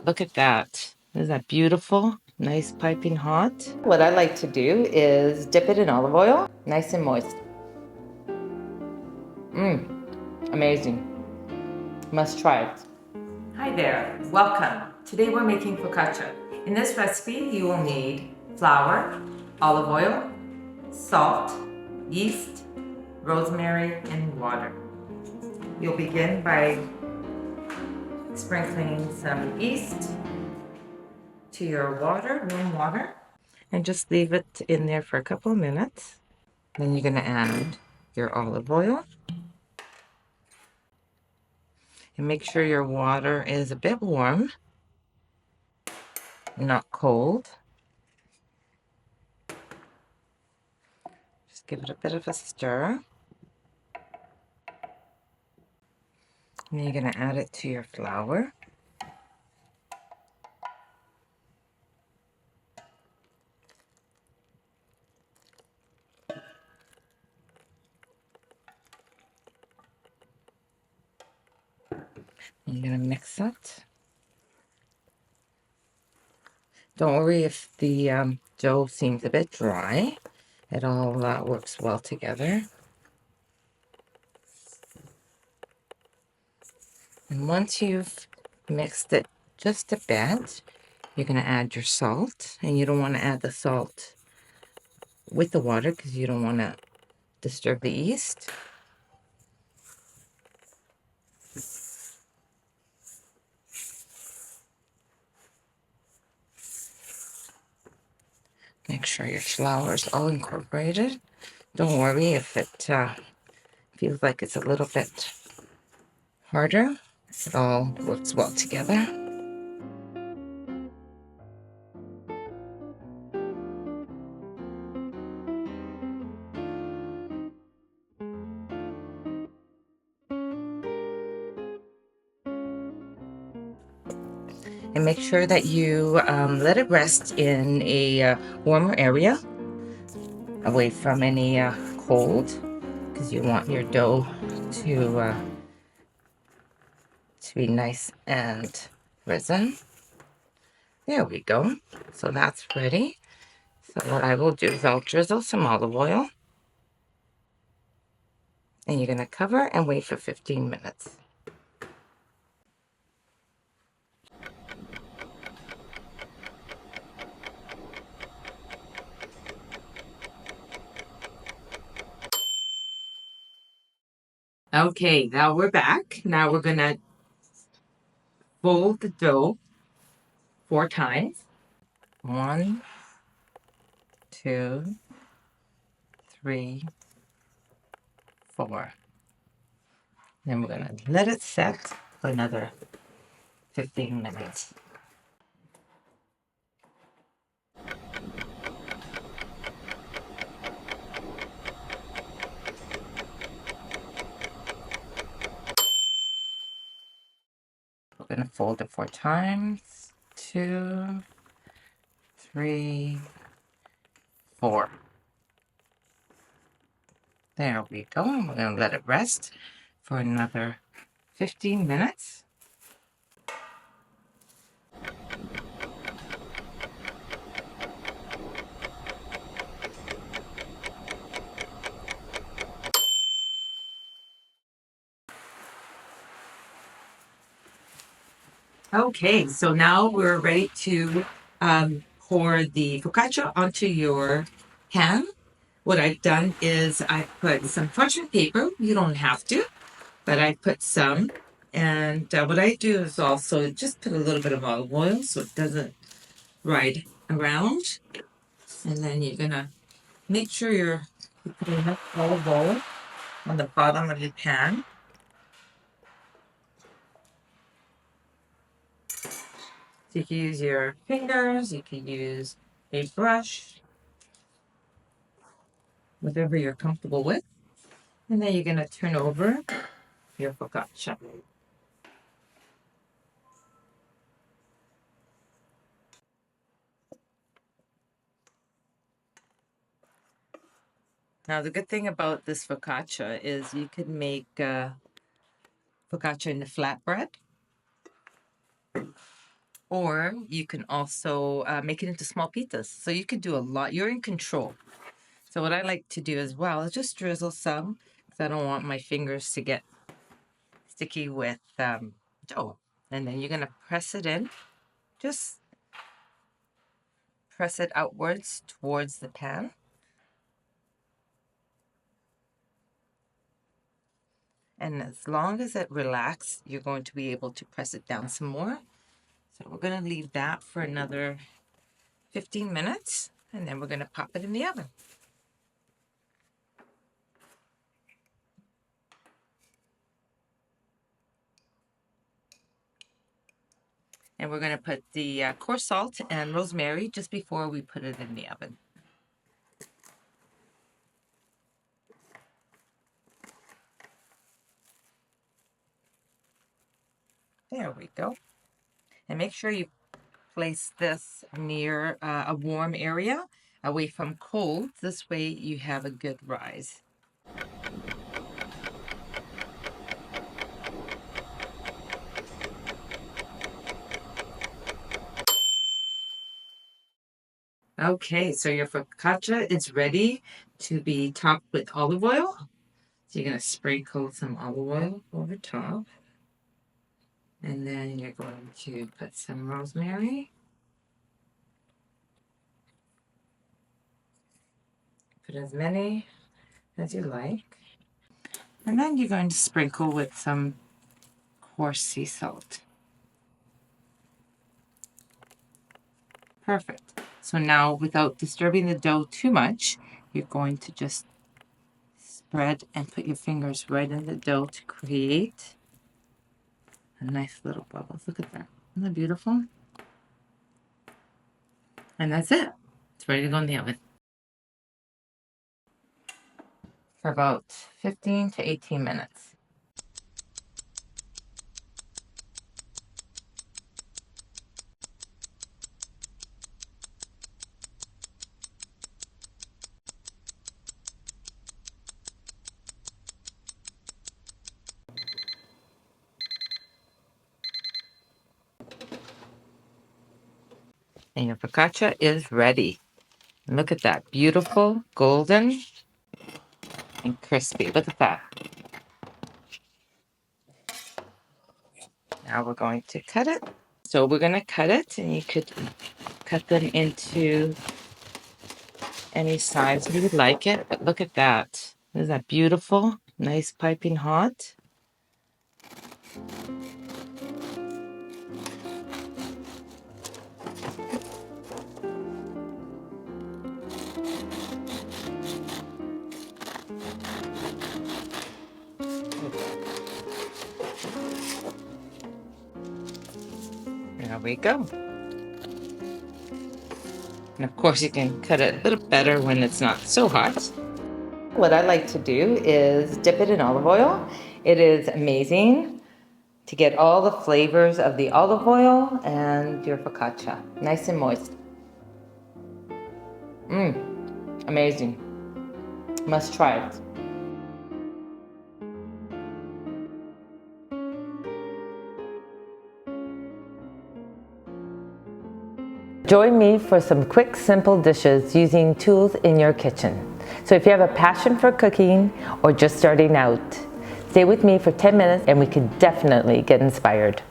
Look at that. Isn't that beautiful? Nice piping hot. What I like to do is dip it in olive oil, nice and moist. Amazing. Must try it. Hi there, welcome. Today we're making focaccia. In this recipe you will need flour, olive oil, salt, yeast, rosemary, and water. You'll begin by sprinkling some yeast to your water, warm water, and just leave it in there for a couple of minutes. Then you're going to add your olive oil and make sure your water is a bit warm, not cold. Just give it a bit of a stir. And then you're going to add it to your flour. And you're going to mix it. Don't worry if the dough seems a bit dry. It all works well together. And once you've mixed it just a bit, you're going to add your salt. And you don't want to add the salt with the water because you don't want to disturb the yeast. Make sure your flour is all incorporated. Don't worry if it feels like it's a little bit harder. It all works well together. And make sure that you let it rest in a warmer area away from any cold, because you want your dough to be nice and risen. There we go. So that's ready. So what I will do is I'll drizzle some olive oil. And you're going to cover and wait for 15 minutes. Okay, now we're back. Now we're going to fold the dough 4 times. 1, 2, 3, 4. Then we're going to let it set for another 15 minutes. We're going to fold it 4 times. 2, 3, 4. There we go. And we're going to let it rest for another 15 minutes. Okay, so now we're ready to pour the focaccia onto your pan. What I've done is I put some parchment paper. You don't have to, but I put some. And what I do is also just put a little bit of olive oil so it doesn't ride around. And then you're going to make sure you're putting enough olive oil on the bottom of your pan. So you can use your fingers, you can use a brush, whatever you're comfortable with. And then you're going to turn over your focaccia. Now, the good thing about this focaccia is you could make focaccia in the flatbread, Or you can also make it into small pizzas. So you could do a lot. You're in control. So what I like to do as well is just drizzle some, because I don't want my fingers to get sticky with dough. And then you're going to press it in. Just press it outwards towards the pan. And as long as it relaxes, you're going to be able to press it down some more. So we're going to leave that for another 15 minutes, and then we're going to pop it in the oven. And we're going to put the coarse salt and rosemary just before we put it in the oven. There we go. And make sure you place this near a warm area, away from cold. This way you have a good rise. Okay, so your focaccia is ready to be topped with olive oil. So you're going to sprinkle some olive oil over top. And then you're going to put some rosemary. Put as many as you like. And then you're going to sprinkle with some coarse sea salt. Perfect. So now, without disturbing the dough too much, you're going to just spread and put your fingers right in the dough to create a nice little bubbles. Look at that. Isn't that beautiful? And that's it. It's ready to go in the oven for about 15 to 18 minutes. And your focaccia is ready. Look at that. Beautiful, golden, and crispy. Look at that. Now we're going to cut it. So we're going to cut it, and you could cut them into any size you would like it. But look at that. Isn't that beautiful? Nice piping hot. There we go. And of course, you can cut it a little better when it's not so hot. What I like to do is dip it in olive oil. It is amazing to get all the flavors of the olive oil and your focaccia. Nice and moist. Amazing. Must try it. Join me for some quick, simple dishes using tools in your kitchen. So if you have a passion for cooking or just starting out, stay with me for 10 minutes and we can definitely get inspired.